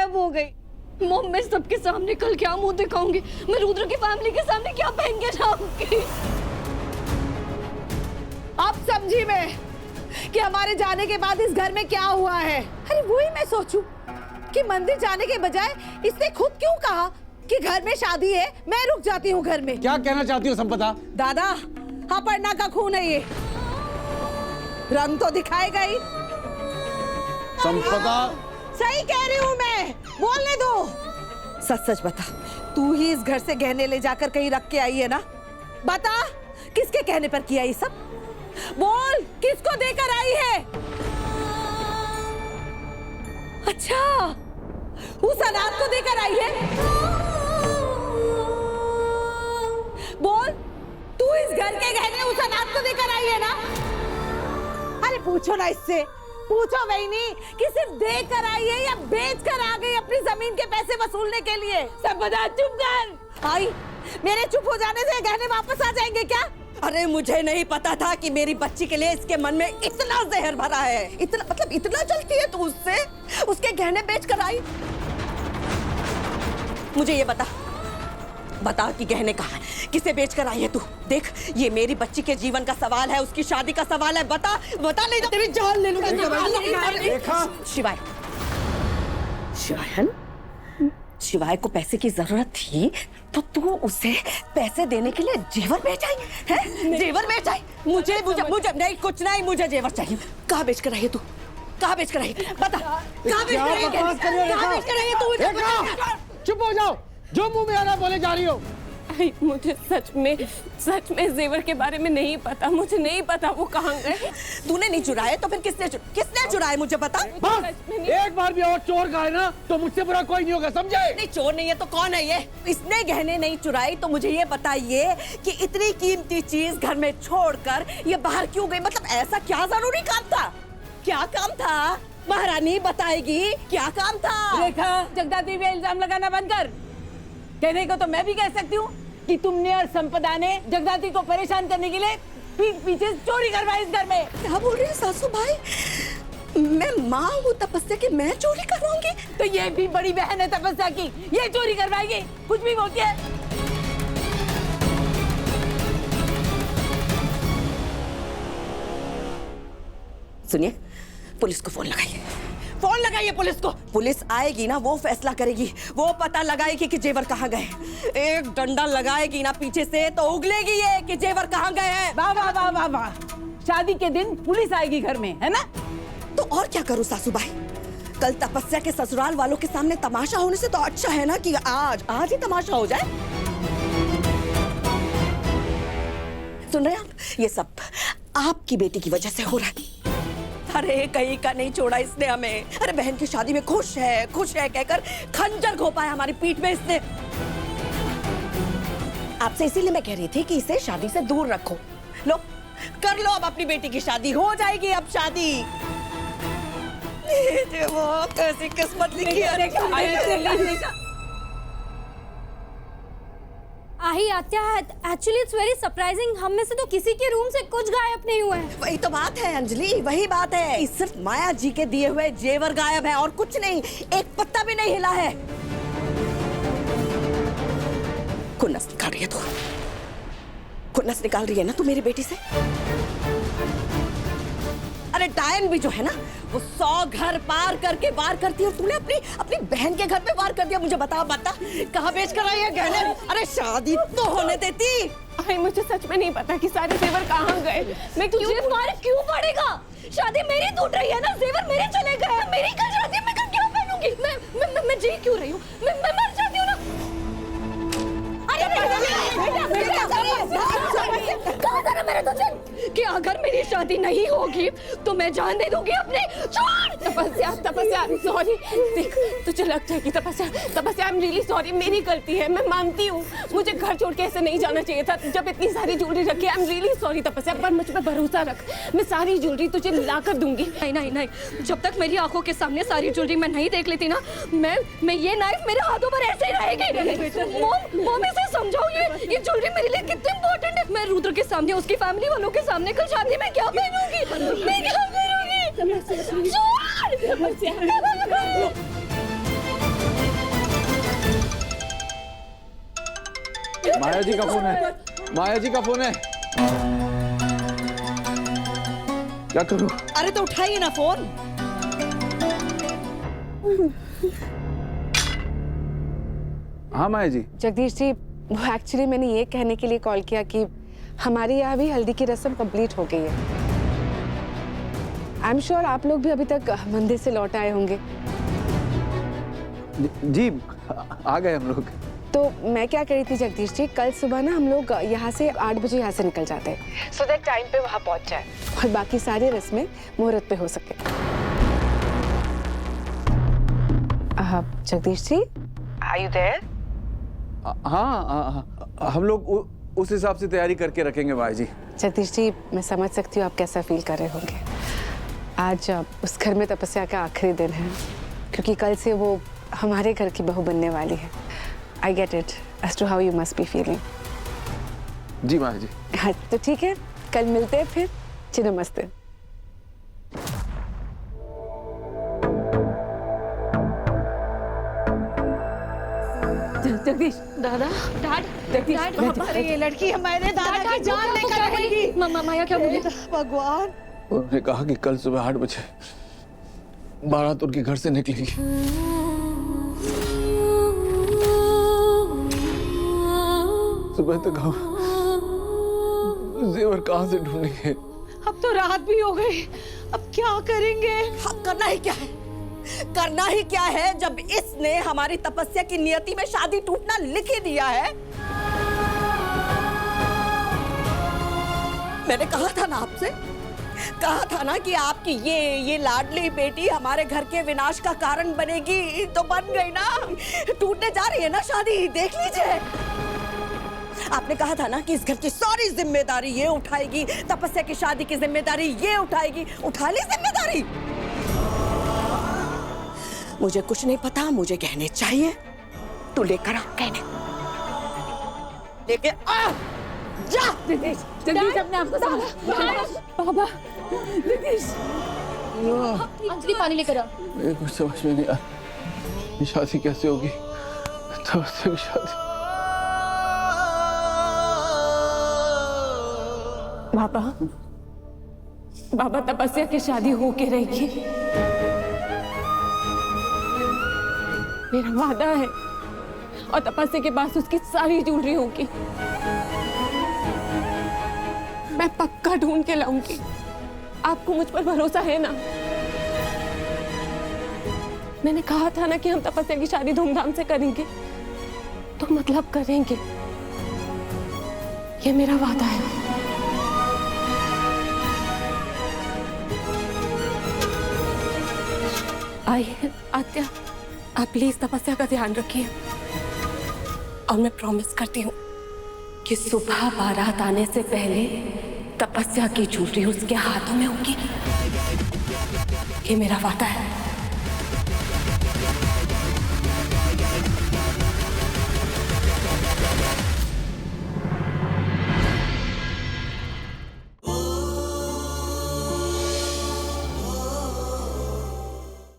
गायब हो गई। मॉम, मैं सबके सामने कल क्या मुंह दिखाऊंगी? मैं रुद्र की फैमिली के सामने क्या पहन के जाऊंगी? अब समझी मैं कि हमारे जाने के बाद इस घर में क्या हुआ है। अरे वही मैं सोचूं कि मंदिर जाने के बजाय इसने खुद क्यों कहा कि घर में शादी है, मैं रुक जाती हूँ घर में। क्या कहना चाहती हो संपदा? दादा, अपर्णा का खून है ये, रंग तो दिखाएगा ही। संपदा, सही कह रही हूँ मैं, बोलने दो। सच सच बता, तू ही इस घर से गहने ले जाकर कहीं रख के आई है ना? बता, किसके कहने पर किया ये सब? बोल, किसको देकर आई है? अच्छा, उस अनाथ को देकर आई है? बोल, तू इस घर के गहने उस अनाथ को देकर आई है ना? अरे पूछो ना इससे, पूछो वहीनी कि सिर्फ देकर आई है या बेच कर आ गई अपनी जमीन के पैसे वसूलने के लिए? सब बता, चुप कर। आई, मेरे चुप हो जाने से गहने वापस आ जाएंगे क्या? अरे मुझे नहीं पता था कि मेरी बच्ची के लिए इसके मन में इतना जहर भरा है। इतना मतलब इतना चलती है तू उससे? उसके गहने बेच कर आई? मुझे ये बता कि गहने कहाँ है, किसे बेच कर आई है तू? देख, ये मेरी बच्ची के जीवन का सवाल है, उसकी शादी का सवाल है। बता नहीं तो तेरी जान ले लूंगा। शिवाय को पैसे की जरूरत थी तो तू उसे पैसे देने के लिए जेवर बेच आई है? जेवर बेच आई? मुझे नहीं, कुछ नहीं, मुझे जेवर चाहिए। कहाँ बेच कर आई है तू? कहाँ बेच कर आई? बता, कहाँ बेच कर आई है तू? चुप हो जाओ, जो मुंह में आ रहा बोले जा रही हो। मुझे सच में जेवर के बारे में नहीं पता, मुझे नहीं पता वो कहाँ गए। तूने नहीं चुराए तो फिर किसने चुराए मुझे बता। बस एक बार भी और चोर गए ना तो मुझसे बुरा कोई नहीं होगा, समझे? नहीं, चोर नहीं है तो कौन है ये? इसने गहने नहीं चुराई तो मुझे ये बताइए कि इतनी कीमती चीज घर में छोड़कर ये बाहर क्यों गई? मतलब ऐसा क्या जरूरी काम था? क्या काम था? महारानी बताएगी क्या काम था? रेखा, जगदात्री पे इल्जाम लगाना बंद कर। कहने को तो मैं भी कह सकती हूँ कि तुमने और संपदा ने जगदात्री को परेशान करने के लिए पीठ पीछे चोरी करवाई इस घर में। क्या बोल रही है सासू भाई? मैं माँ हूँ तपस्या की, मैं चोरी करवाऊंगी? तो ये भी बड़ी बहन है तपस्या की, ये चोरी करवाएगी? कुछ भी बोलती है। सुनिए, पुलिस को फोन लगाइए पुलिस को। पुलिस आएगी ना, वो फैसला करेगी, वो पता लगाएगी कि जेवर कहाँ गए। एक डंडा लगाएगी ना पीछे से तो उगलेगी ये कि जेवर कहाँ गए हैं। वाह वाह वाह वाह वाह, शादी के दिन पुलिस आएगी घर में, है ना? तो और क्या करूँ सासू भाई? कल तपस्या के ससुराल वालों के सामने तमाशा होने से तो अच्छा है ना कि आज ही तमाशा हो जाए। सुन रहे हैं आप? ये सब आपकी बेटी की वजह से हो रहा है। अरे कहीं का नहीं छोड़ा इसने हमें। अरे बहन की शादी में खुश है कहकर खंजर घोपा है हमारी पीठ में इसने। आपसे इसीलिए मैं कह रही थी कि इसे शादी से दूर रखो। लो, कर लो अब अपनी बेटी की शादी, हो जाएगी अब शादी। वो कैसी किस्मत लिखी है। आही आत्या, एक्चुअली इट्स वेरी सरप्राइजिंग। हम में से तो किसी के रूम से कुछ गायब नहीं हुआ है। वही तो बात है अंजलि, वही बात है। सिर्फ माया जी के दिए हुए जेवर गायब है और कुछ नहीं, एक पत्ता भी नहीं हिला है। खुन्नस निकाल रही है तू, खुन्नस निकाल रही है ना तू मेरी बेटी से। अरे डायन भी जो है ना, वो 100 घर पार करके वार करती है और तूने अपनी बहन के घर पे वार कर दिया। मुझे बता कहाँ बेच कर आई है गहने? अरे शादी तो होने देती। अरे मुझे सच में नहीं पता कि सारे जेवर कहाँ गए। मैं तुझे फर्क क्यों पड़ेगा? शादी मेरी टूट रही है ना, जेवर मेरे चले गए। मेरी कल शादी में क्या पहनूंगी? मैं जी क्यों रही हूँ? मैं मर जाती हूँ ना। कहा था ना मैंने तुझे कि अगर मेरी शादी नहीं होगी तो मैं जान दे दूंगी अपने। छोड़। तपस्या सॉरी। देख, तुझे लग जाएगी तपस्या। आई एम रियली सॉरी, मेरी गलती है, मैं मानती हूँ। मुझे घर छोड़ के ऐसे नहीं जाना चाहिए था जब इतनी सारी ज्वेलरी रखी। आई एम रियली सॉरी तपस्या, पर मुझ पर भरोसा रख, मैं सारी ज्वेलरी तुझे ला कर दूंगी। नहीं, जब तक मेरी आंखों के सामने सारी ज्वेलरी मैं नहीं देख लेती ना, मैं ये नाइफ मेरे हाथों पर ऐसे ही रहेगी। मॉम इसे समझाओ, ये ज्वेलरी मेरे लिए कितनी इंपॉर्टेंट है। मैं रुद्र के सामने, उसकी फैमिली वालों के सामने कल शादी में क्या पहनूंगी? मैं क्या करूंगी? माया जी का फोन है, माया जी का फोन है। क्या करूं? अरे तो उठाइए ना फोन। हाँ माया जी। जगदीश जी, वो एक्चुअली मैंने ये कहने के लिए कॉल किया कि हमारे यहाँ भी हल्दी की रस्म कंप्लीट हो गई है। आई एम श्योर आप लोग भी अभी तक मंदिर से लौट आए होंगे। जी आ गए हम लोग। तो मैं क्या कह रही थी जगदीश जी, कल सुबह ना हम लोग यहाँ से 8 बजे यहाँ से निकल जाते हैं, सो दैट टाइम पे वहाँ पहुँच जाए और बाकी सारी रस्में मुहूर्त पे हो सके। Jagdish ji, are you there? हाँ, हम लोग उस हिसाब से तैयारी करके रखेंगे माया जी। जगदीश जी, मैं समझ सकती हूँ आप कैसा फील कर रहे होंगे। आज उस घर में तपस्या का आखिरी दिन है, क्योंकि कल से वो हमारे घर की बहू बनने वाली है। I get it as to how you must be feeling. जी माया जी। हाँ, तो ठीक है, कल मिलते हैं फिर। जी नमस्ते। जगदीश, दादा, डैड, जगदीश, डैड, अरे ये लड़की हमारे दादा की जान लेकर आएगी। माया क्या बोली? भगवान, उन्होंने कहा कि कल सुबह 8 बजे बारात उनके घर से निकलेगी। सुबह तक हम जेवर कहाँ से ढूंढेंगे? अब तो रात भी हो गई, अब क्या करेंगे? अब करना ही क्या है? करना ही क्या है जब इसने हमारी तपस्या की नियति में शादी टूटना लिख ही दिया है। मैंने कहा था ना आपसे, कहा था ना कि आपकी ये लाडली बेटी हमारे घर के विनाश का कारण बनेगी, तो बन गई ना। टूटने जा रही है ना शादी, देख लीजिए। आपने कहा था ना कि इस घर की सारी जिम्मेदारी ये उठाएगी, तपस्या की शादी की जिम्मेदारी ये उठाएगी। उठा ली जिम्मेदारी। मुझे कुछ नहीं पता, मुझे गहने चाहिए, तू लेकर आ गहने, लेके आ जा। जगदीश, जगदीश अपने आप को संभाल। बाबा, जगदीश, अंजलि पानी लेकर आ। मेरे कुछ समझ में नहीं आ रहा, ये शादी कैसे होगी? तपस्या की शादी। बाबा तपस्या की शादी होके रहेगी, मेरा वादा है। और तपस्या के पास उसकी सारी ज्वेलरी होगी, मैं पक्का ढूंढ के लाऊंगी। आपको मुझ पर भरोसा है ना? मैंने कहा था ना कि हम तपस्या की शादी धूमधाम से करेंगे, तो मतलब करेंगे, ये मेरा वादा है। आइए आत्या, आप प्लीज तपस्या का ध्यान रखिए, और मैं प्रॉमिस करती हूँ कि सुबह बारात आने से पहले तपस्या की ज्वेलरी उसके हाथों में होगी। ये मेरा वादा है।